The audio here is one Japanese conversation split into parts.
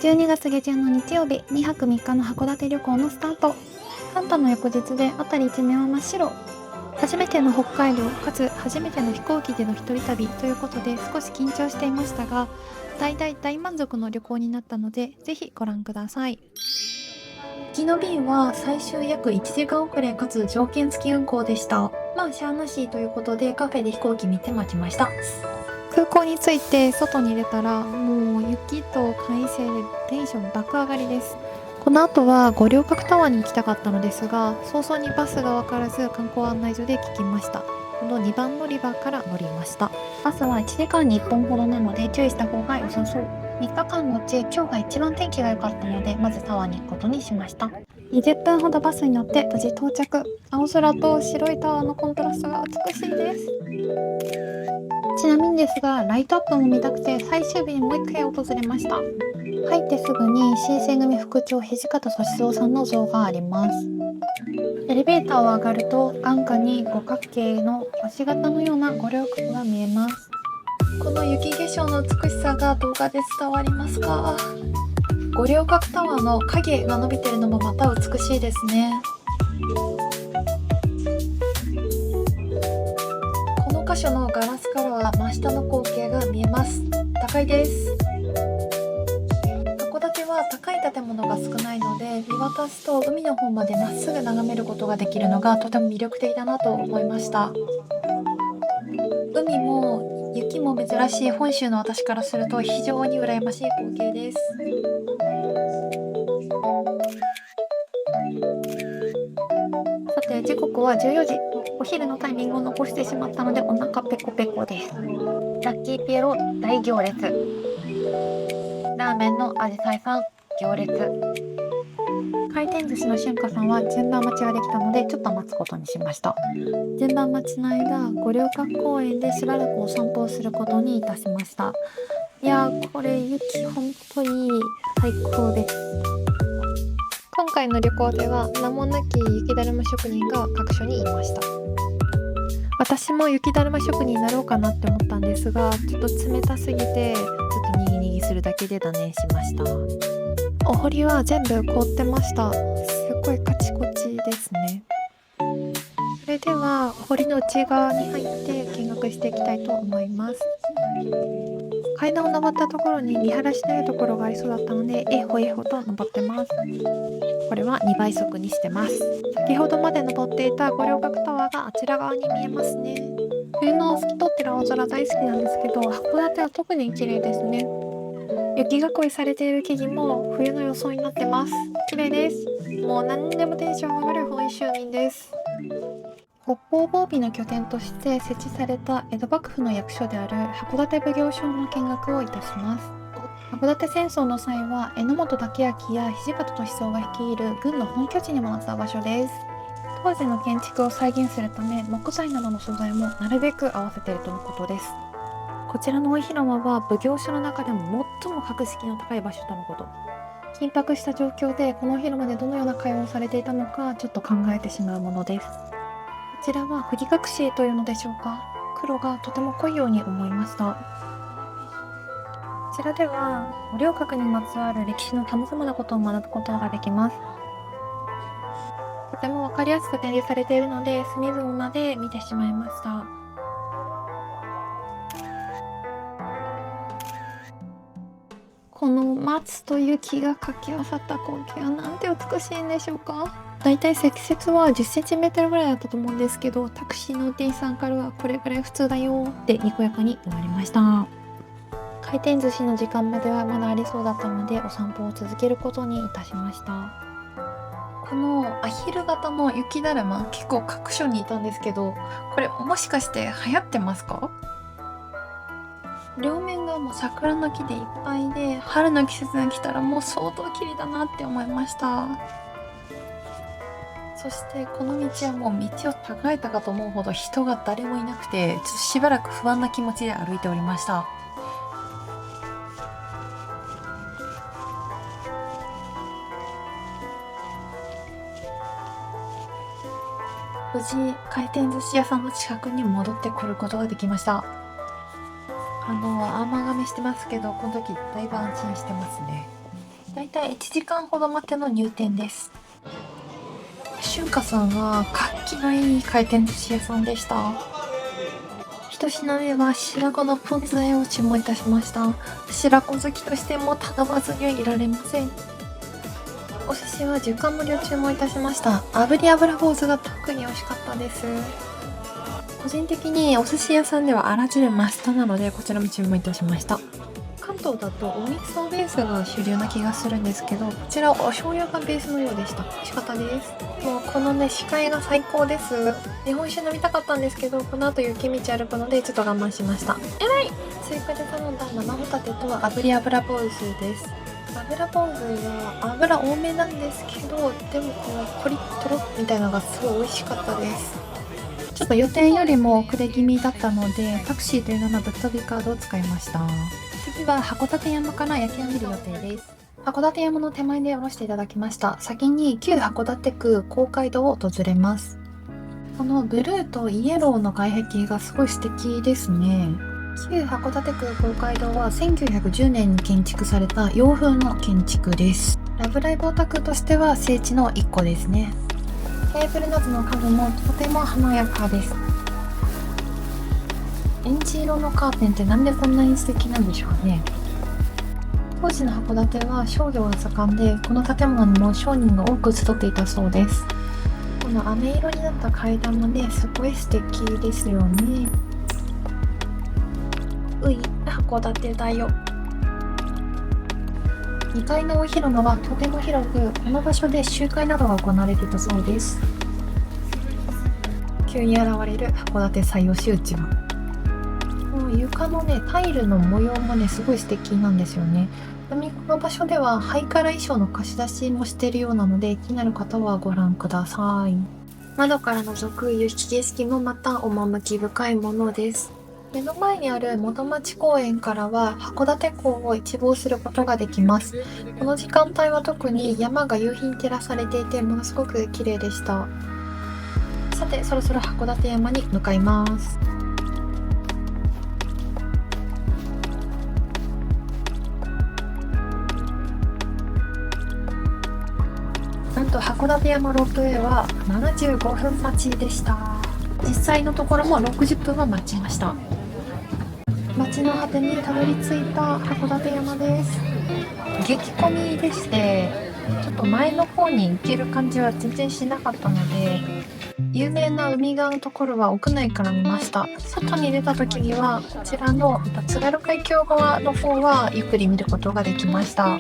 12月下旬の日曜日、2泊3日の函館旅行のスタート。カンタの翌日で辺り一面は真っ白。初めての北海道かつ初めての飛行機での一人旅ということで少し緊張していましたが、大満足の旅行になったのでぜひご覧ください。行きの便は最終約1時間遅れかつ条件付き運航でした。まあしゃあなしということでカフェで飛行機見て待ちました。空港に着いて外に出たらもう雪と快晴でテンション爆上がりです。この後は五稜郭タワーに行きたかったのですが、早々にバスが分からず観光案内所で聞きました。この2番乗り場から乗りました。バスは1時間に1本ほどなので注意した方が良さそう。3日間のうち今日が一番天気が良かったので、まずタワーに行くことにしました。20分ほどバスに乗って無事到着。青空と白いタワーのコントラストが美しいです。ちなみにですが、ライトアップも見たくて最終日にもう一回訪れました。入ってすぐに新選組副長土方歳三さんの像があります。エレベーターを上がると眼下に五角形の星形のような五稜郭が見えます。この雪化粧の美しさが動画で伝わりますか？五稜郭タワーの影が伸びているのもまた美しいですね。この箇所のガラスからは真下の光景が見えます。高いです。函館は高い建物が少ないので、見渡すと海の方までまっすぐ眺めることができるのがとても魅力的だなと思いました。海も雪も珍しい本州の私からすると非常に羨ましい光景です。さて時刻は14時。お昼のタイミングを残してしまったのでお腹ペコペコです。ラッキーピエロ大行列。ラーメンのあじさいさん行列。回転寿司の春華さんは順番待ちができたのでちょっと待つことにしました。順番待ちの間、五稜郭公園でしばらくお散歩をすることにいたしました。いやー、これ雪ほんといい。最高です。今回の旅行では名もなき雪だるま職人が各所にいました。私も雪だるま職人になろうかなって思ったんですが、ちょっと冷たすぎてずっとにぎにぎするだけで断念しました。お堀は全部凍ってました。すごいカチコチですね。それではお堀の内側に入って見学していきたいと思います。階段を登ったところに見晴らしの良いところがありそうだったのでえほえほと登ってます。これは2倍速にしてます。先ほどまで登っていた五稜郭タワーがあちら側に見えますね。冬の透き通ってる青空大好きなんですけど、函館は特に綺麗ですね。雪囲いされている木々も冬の装いになってます。綺麗です。もう何でもテンション上がる本州民です。北方防備の拠点として設置された江戸幕府の役所である函館奉行所の見学をいたします。函館戦争の際は榎本武明や土方歳三が率いる軍の本拠地にもなった場所です。当時の建築を再現するため木材などの素材もなるべく合わせているとのことです。こちらの大広間は奉行所の中でも最も格式の高い場所とのこと。緊迫した状況でこの広間でどのような会話をされていたのかちょっと考えてしまうものです。こちらは釘隠しというのでしょうか。黒がとても濃いように思いました。こちらでは五稜郭にまつわる歴史のさまざまなことを学ぶことができます。とてもわかりやすく展示されているので隅々まで見てしまいました。この松と雪が掛け合わさった光景はなんて美しいんでしょうか。だいたい積雪は10センチメートルぐらいだったと思うんですけど、タクシーの運転手さんからはこれぐらい普通だよってにこやかに言われました。回転寿司の時間まではまだありそうだったのでお散歩を続けることにいたしました。このアヒル型の雪だるま結構各所にいたんですけど、これもしかして流行ってますか？両面がもう桜の木でいっぱいで、春の季節が来たらもう相当綺麗だなって思いました。そしてこの道はもう道を耕えたかと思うほど人が誰もいなくて、ちょっとしばらく不安な気持ちで歩いておりました。無事回転寿司屋さんの近くに戻ってくることができました。甘噛みしてますけど、この時だいぶ安心してますね。して1時間ほど待っての入店です。春華さんは活気のいい回転寿司屋さんでした。一品目は白子のポン酢和えを注文いたしました。白子好きとしても頼まずにはいられません。お寿司は10貫盛りを注文いたしました。炙り油坊主が特に美味しかったです。個人的にお寿司屋さんではあら汁マストなので、こちらも注文いたしました。関東だとお味噌ベースが主流な気がするんですけど、こちらお醤油がベースのようでした。美味しかったです。もうこのね、視界が最高です。日本酒飲みたかったんですけど、この後雪道歩くのでちょっと我慢しました。追加で頼んだ生ホタテと炙り油坊主です。油坊主は油多めなんですけど、でもこのコリッとろみたいなのがすごい美味しかったです。ちょっと予定よりも遅れ気味だったので、タクシーという名のぶっ飛びカードを使いました。次は函館山から焼き上げる予定です。函館山の手前で降ろしていただきました。先に旧函館区公会堂を訪れます。このブルーとイエローの外壁がすごい素敵ですね。旧函館区公会堂は1910年に建築された洋風の建築です。ラブライブオタクとしては聖地の一個ですね。テーブルなどの家具もとても華やかです。エンジ色のカーテンってなんでこんなに素敵なんでしょうね。当時の函館は商業が盛んで、この建物にも商人が多く集っていたそうです。この飴色になった階段もね、すごい素敵ですよね。うい、函館だよ。2階の大広間はとても広く、この場所で集会などが行われていたそうです。急に現れる函館最押しうちわ。この床のね、タイルの模様もね、すごい素敵なんですよね。ちなみにこの場所ではハイカラ衣装の貸し出しもしているようなので、気になる方はご覧ください。窓から覗く雪景色もまた趣深いものです。目の前にある元町公園からは函館港を一望することができます。この時間帯は特に山が夕日に照らされていて、ものすごく綺麗でした。さて、そろそろ函館山に向かいます。なんと函館山ロープウェイは75分待ちでした。実際のところも60分は待ちました。街の果てにたどり着いた函館山です。激混みでして、ちょっと前の方に行ける感じは全然しなかったので、有名な海側のところは屋内から見ました。外に出た時にはこちらの津軽海峡側の方はゆっくり見ることができました。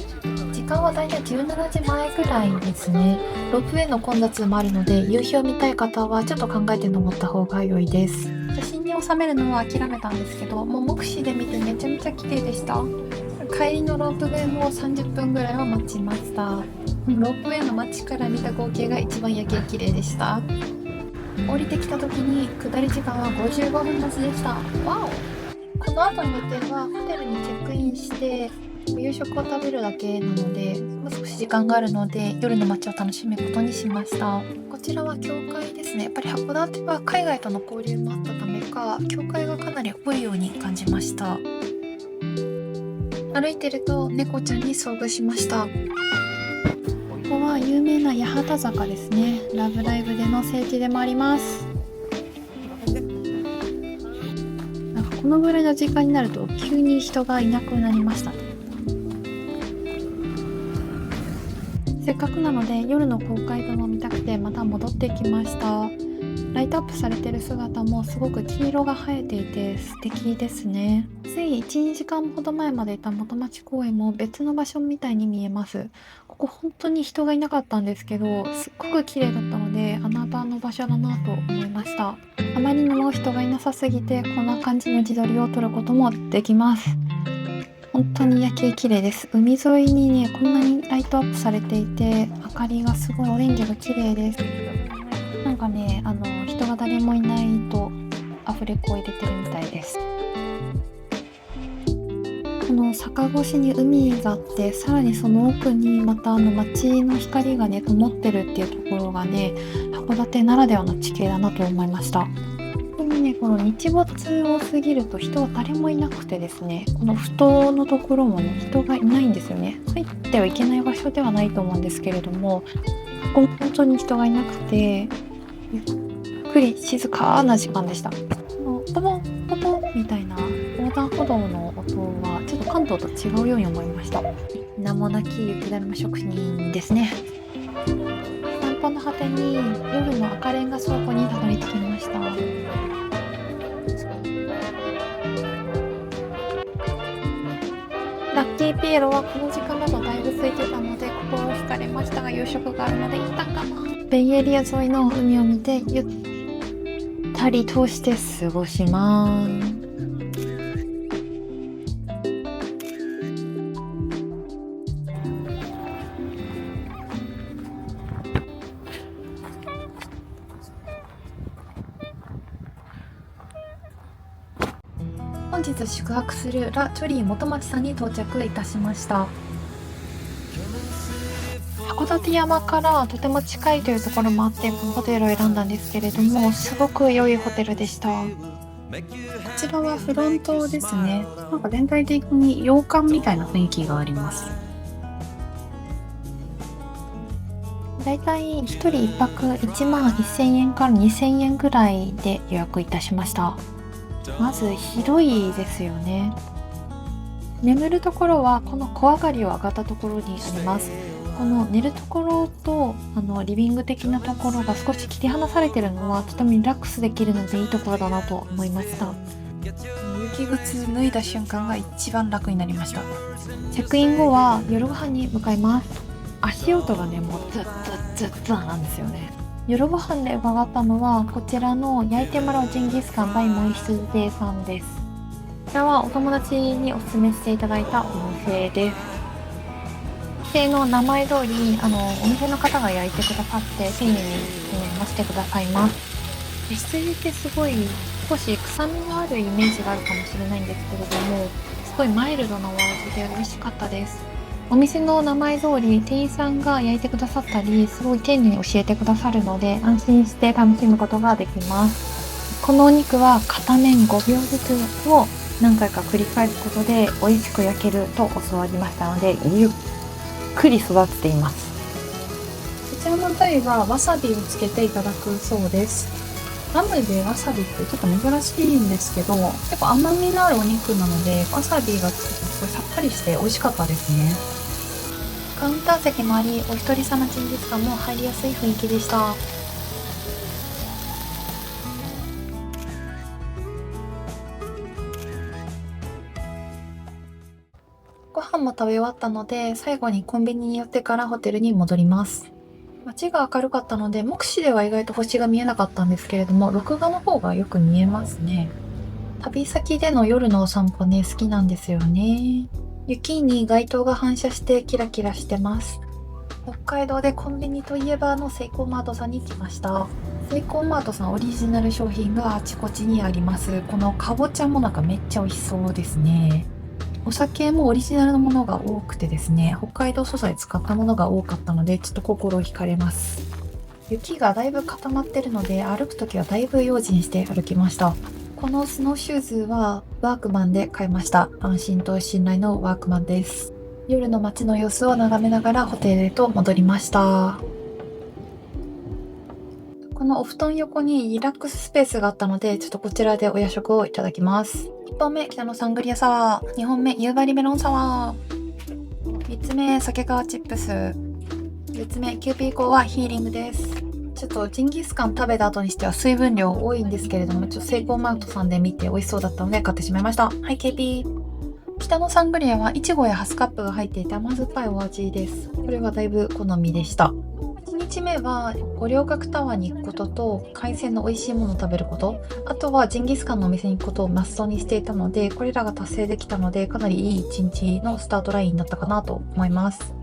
時間はだいたい17時前ぐらいですね。ロープウェイの混雑もあるので、夕日を見たい方はちょっと考えて登った方が良いです。写真に収めるのは諦めたんですけど、もう目視で見てめちゃめちゃ綺麗でした。帰りのロープウェイも30分ぐらいは待ちました。ロープウェイの街から見た光景が一番夜景綺麗でした。降りてきた時に下り時間は55分待ちでした。わお。この後の予定はホテルにチェックインして夕食を食べるだけなので、もう少し時間があるので夜の街を楽しむことにしました。こちらは教会ですね。やっぱり函館は海外との交流もあったためか、教会がかなり多いように感じました。歩いてると猫ちゃんに遭遇しました。ここは有名な八幡坂ですね。ラブライブでの聖地でもあります。なんかこのぐらいの時間になると急に人がいなくなりましたね。せっかくなので夜の公会堂も見たくてまた戻ってきました。ライトアップされてる姿もすごく黄色が映えていて素敵ですね。つい 1,2 時間ほど前までいた元町公園も別の場所みたいに見えます。ここ本当に人がいなかったんですけど、すっごく綺麗だったので穴場の場所だなと思いました。あまりにも人がいなさすぎてこんな感じの自撮りを撮ることもできます。本当に夜景綺麗です。海沿いにね、こんなにライトアップされていて明かりがすごいオレンジが綺麗です。なんかね、人が誰もいないとアフレコを入れてるみたいです。この坂越しに海があって、さらにその奥にまた街の光がね灯ってるっていうところがね、函館ならではの地形だなと思いました。ね、この日没を過ぎると人は誰もいなくてですね、このふ頭のところもね、人がいないんですよね。入ってはいけない場所ではないと思うんですけれども、ここ本当に人がいなくて、ゆっくり静かな時間でした。ポポンポポンみたいな横断歩道の音はちょっと関東と違うように思いました。名もなき雪だるま職人ですね。散歩の果てに夜の赤レンガ倉庫にたどり着きました。ラッキーピエロはこの時間だとだいぶ空いてたので心を惹かれましたが、夕食があるので一旦かな。ベイエリア沿いの海を見てゆったり通して過ごします。本日宿泊するラ・チョリー元町さんに到着いたしました。函館山からとても近いというところもあってこのホテルを選んだんですけれども、すごく良いホテルでした。こちらはフロントですね。なんか全体的に洋館みたいな雰囲気があります。だいたい1人1泊1万1000円から2000円ぐらいで予約いたしました。まず広いですよね。眠るところはこの小上がりを上がったところにあります。この寝るところとリビング的なところが少し切り離されているのはとてもリラックスできるのでいいところだなと思いました。雪靴脱いだ瞬間が一番楽になりました。チェックイン後は夜ご飯に向かいます。足音がね、もうズッズッズッズなんですよね。夜ご飯で伺ったのはこちらの焼いてもらうジンギスカンバイモン羊亭さんです。こちらはお友達にお勧めしていただいたお店です。店の名前通りお店の方が焼いてくださって丁寧に蒸してくださいます。羊ってすごい少し臭みのあるイメージがあるかもしれないんですけれども、すごいマイルドなお味で美味しかったです。お店の名前通り店員さんが焼いてくださったりすごい丁寧に教えてくださるので安心して楽しむことができます。このお肉は片面5秒ずつを何回か繰り返すことで美味しく焼けると教わりましたのでゆっくり育っています。こちらのタイはわさびをつけていただくそうです。ラムでわさびってちょっと珍しいんですけど、結構甘みのあるお肉なのでわさびがついてすごいさっぱりして美味しかったですね。カウンター席もあり、お一人様ジンギスカンも入りやすい雰囲気でした。ご飯も食べ終わったので、最後にコンビニに寄ってからホテルに戻ります。街が明るかったので、目視では意外と星が見えなかったんですけれども、録画の方がよく見えますね。旅先での夜のお散歩ね、好きなんですよね。雪に街灯が反射してキラキラしてます。北海道でコンビニといえばセイコーマートさんに来ました。セイコーマートさんオリジナル商品があちこちにあります。このかぼちゃもなんかめっちゃ美味しそうですね。お酒もオリジナルのものが多くてですね、北海道素材使ったものが多かったのでちょっと心惹かれます。雪がだいぶ固まってるので歩くときはだいぶ用心して歩きました。このスノーシューズはワークマンで買いました。安心と信頼のワークマンです。夜の街の様子を眺めながらホテルへと戻りました。このお布団横にリラックススペースがあったので、ちょっとこちらでお夜食をいただきます。1本目、北のサングリアサワー。2本目、夕張メロンサワー。3つ目、酒川チップス。4つ目、キューピーコーはヒーリングです。ちょっとジンギスカン食べた後にしては水分量多いんですけれども、ちょっとセイコーマートさんで見て美味しそうだったので買ってしまいました。はい、KP。北のサングリアはいちごやハスカップが入っていて甘酸っぱいお味です。これはだいぶ好みでした。1日目は五稜郭タワーに行くことと海鮮の美味しいものを食べること、あとはジンギスカンのお店に行くことをマストにしていたので、これらが達成できたのでかなりいい一日のスタートラインになったかなと思います。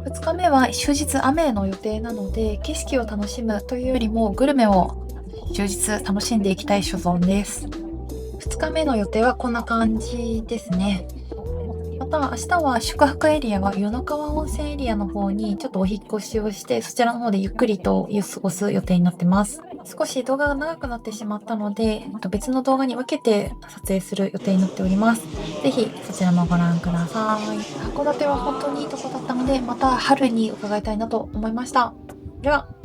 2日目は終日雨の予定なので景色を楽しむというよりもグルメを充実楽しんでいきたい所存です。2日目の予定はこんな感じですね。また明日は宿泊エリアは与野川温泉エリアの方にちょっとお引っ越しをして、そちらの方でゆっくりと過ごす予定になってます。少し動画が長くなってしまったので、別の動画に分けて撮影する予定になっております。ぜひそちらもご覧ください。函館は本当にいいとこだったので、また春に伺いたいなと思いました。では。